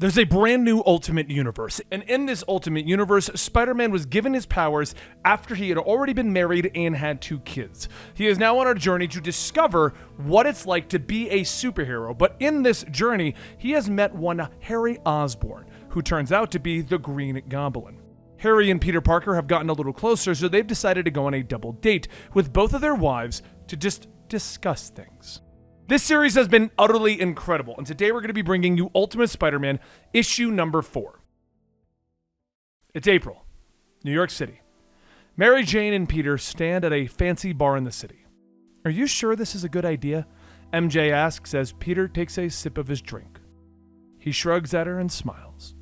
There's a brand new Ultimate Universe, and in this Ultimate Universe, Spider-Man was given his powers after he had already been married and had 2 kids. He is now on a journey to discover what it's like to be a superhero, but in this journey, he has met one Harry Osborn, who turns out to be the Green Goblin. Harry and Peter Parker have gotten a little closer, so they've decided to go on a double date with both of their wives to just discuss things. This series has been utterly incredible, and today we're going to be bringing you Ultimate Spider-Man issue number 4. It's April, New York City. Mary Jane and Peter stand at a fancy bar in the city. "Are you sure this is a good idea?" MJ asks as Peter takes a sip of his drink. He shrugs at her and smiles.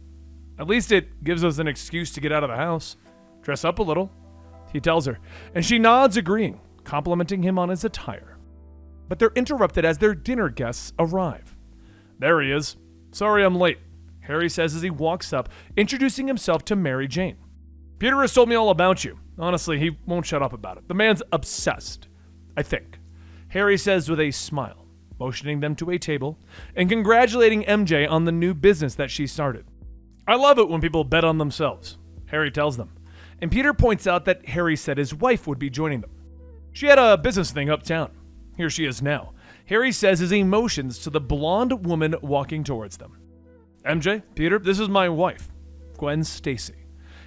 "At least it gives us an excuse to get out of the house. Dress up a little," he tells her, and she nods agreeing, complimenting him on his attire. But they're interrupted as their dinner guests arrive. "There he is. Sorry I'm late," Harry says as he walks up, introducing himself to Mary Jane. "Peter has told me all about you. Honestly, he won't shut up about it. The man's obsessed, I think," Harry says with a smile, motioning them to a table and congratulating MJ on the new business that she started. "I love it when people bet on themselves," Harry tells them, and Peter points out that Harry said his wife would be joining them. "She had a business thing uptown. Here she is now," Harry says his emotions to the blonde woman walking towards them. "MJ, Peter, this is my wife, Gwen Stacy,"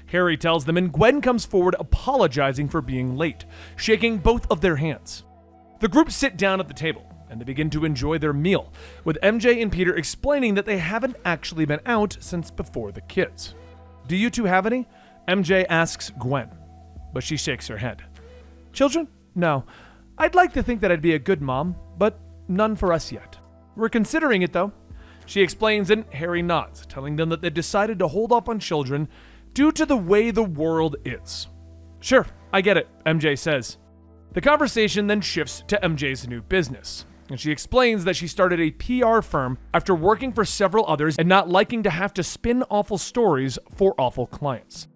Harry tells them, and Gwen comes forward apologizing for being late, shaking both of their hands. The group sit down at the table, and they begin to enjoy their meal, with MJ and Peter explaining that they haven't actually been out since before the kids. "Do you two have any?" MJ asks Gwen, but she shakes her head. "Children? No. I'd like to think that I'd be a good mom, but none for us yet. We're considering it, though," she explains, and Harry nods, telling them that they've decided to hold off on children due to the way the world is. "Sure, I get it," MJ says. The conversation then shifts to MJ's new business, and she explains that she started a PR firm after working for several others and not liking to have to spin awful stories for awful clients.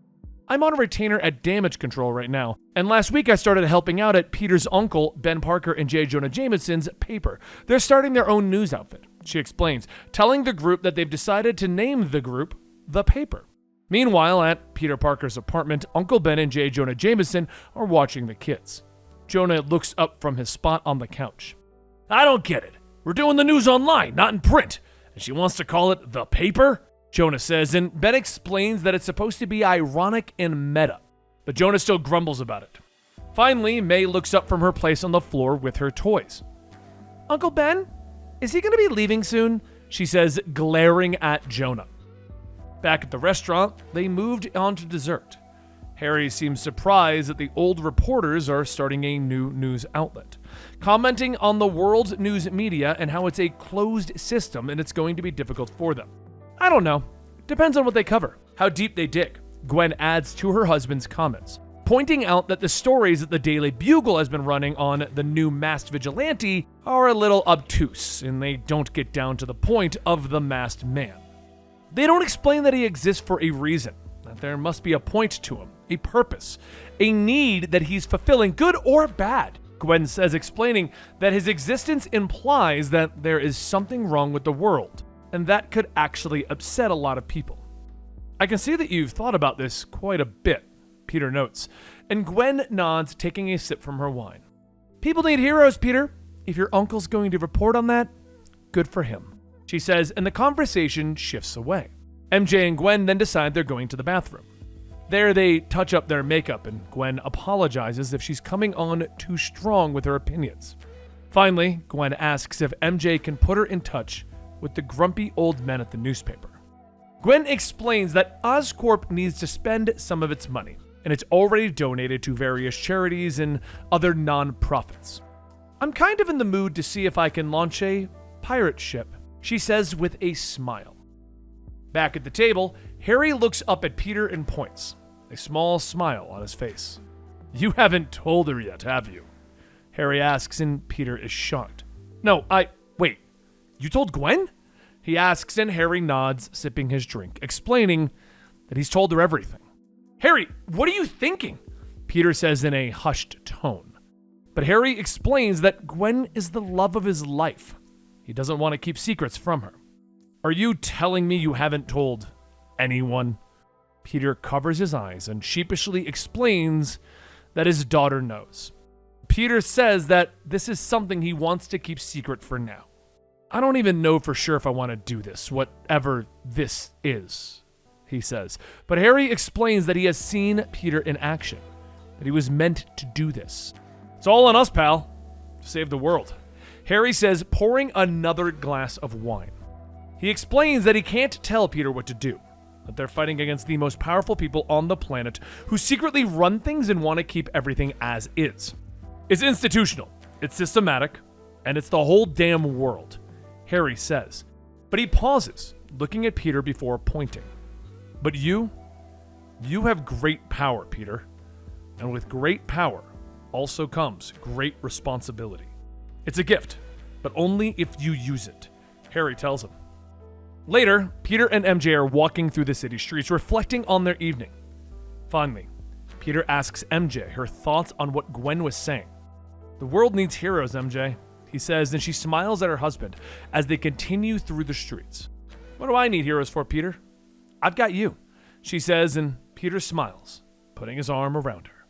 "I'm on a retainer at Damage Control right now, and last week I started helping out at Peter's uncle, Ben Parker and J. Jonah Jameson's paper. They're starting their own news outfit," she explains, telling the group that they've decided to name the group The Paper. Meanwhile, at Peter Parker's apartment, Uncle Ben and J. Jonah Jameson are watching the kids. Jonah looks up from his spot on the couch. "I don't get it. We're doing the news online, not in print, and she wants to call it The Paper?" Jonah says, and Ben explains that it's supposed to be ironic and meta, but Jonah still grumbles about it. Finally, May looks up from her place on the floor with her toys. "Uncle Ben, is he going to be leaving soon?" she says, glaring at Jonah. Back at the restaurant, they moved on to dessert. Harry seems surprised that the old reporters are starting a new news outlet, commenting on the world's news media and how it's a closed system and it's going to be difficult for them. "I don't know. Depends on what they cover, how deep they dig," Gwen adds to her husband's comments, pointing out that the stories that the Daily Bugle has been running on the new masked vigilante are a little obtuse, and they don't get down to the point of the masked man. They don't explain that he exists for a reason, that there must be a point to him, a purpose, a need that he's fulfilling, good or bad, Gwen says, explaining that his existence implies that there is something wrong with the world, and that could actually upset a lot of people. "I can see that you've thought about this quite a bit," Peter notes, and Gwen nods, taking a sip from her wine. "People need heroes, Peter. If your uncle's going to report on that, good for him," she says, and the conversation shifts away. MJ and Gwen then decide they're going to the bathroom. There they touch up their makeup, and Gwen apologizes if she's coming on too strong with her opinions. Finally, Gwen asks if MJ can put her in touch with the grumpy old men at the newspaper. Gwen explains that Oscorp needs to spend some of its money, and it's already donated to various charities and other non-profits. "I'm kind of in the mood to see if I can launch a pirate ship," she says with a smile. Back at the table, Harry looks up at Peter and points, a small smile on his face. "You haven't told her yet, have you?" Harry asks, and Peter is shocked. "No, wait. You told Gwen?" he asks, and Harry nods, sipping his drink, explaining that he's told her everything. "Harry, what are you thinking?" Peter says in a hushed tone. But Harry explains that Gwen is the love of his life. He doesn't want to keep secrets from her. Are you telling me you haven't told anyone? Peter covers his eyes and sheepishly explains that his daughter knows. Peter says that this is something he wants to keep secret for now. I don't even know for sure if I want to do this, whatever this is, he says. But Harry explains that he has seen Peter in action, that he was meant to do this. It's all on us, pal. Save the world. Harry says, pouring another glass of wine. He explains that he can't tell Peter what to do, that they're fighting against the most powerful people on the planet who secretly run things and want to keep everything as is. It's institutional, it's systematic, and it's the whole damn world, Harry says. But he pauses, looking at Peter before pointing. But you have great power, Peter. And with great power also comes great responsibility. It's a gift, but only if you use it, Harry tells him. Later, Peter and MJ are walking through the city streets, reflecting on their evening. Finally, Peter asks MJ her thoughts on what Gwen was saying. The world needs heroes, MJ, he says, and she smiles at her husband as they continue through the streets. What do I need heroes for, Peter? I've got you, she says, and Peter smiles, putting his arm around her.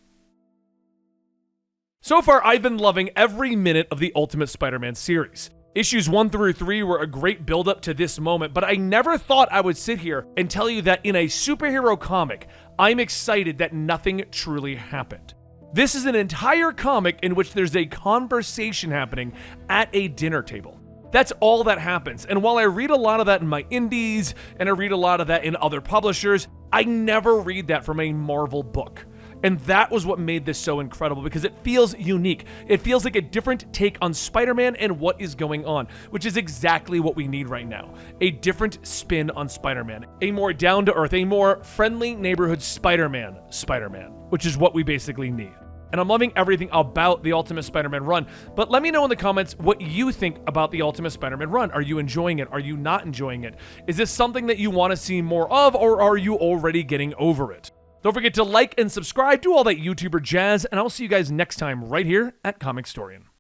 So far, I've been loving every minute of the Ultimate Spider-Man series. Issues 1 through 3 were a great build-up to this moment, but I never thought I would sit here and tell you that in a superhero comic, I'm excited that nothing truly happened. This is an entire comic in which there's a conversation happening at a dinner table. That's all that happens, and while I read a lot of that in my indies, and I read a lot of that in other publishers, I never read that from a Marvel book. And that was what made this so incredible, because it feels unique. It feels like a different take on Spider-Man and what is going on, which is exactly what we need right now. A different spin on Spider-Man. A more down-to-earth, a more friendly neighborhood Spider-Man, which is what we basically need. And I'm loving everything about the Ultimate Spider-Man run, but let me know in the comments what you think about the Ultimate Spider-Man run. Are you enjoying it? Are you not enjoying it? Is this something that you want to see more of, or are you already getting over it? Don't forget to like and subscribe, do all that YouTuber jazz, and I'll see you guys next time right here at Comicstorian.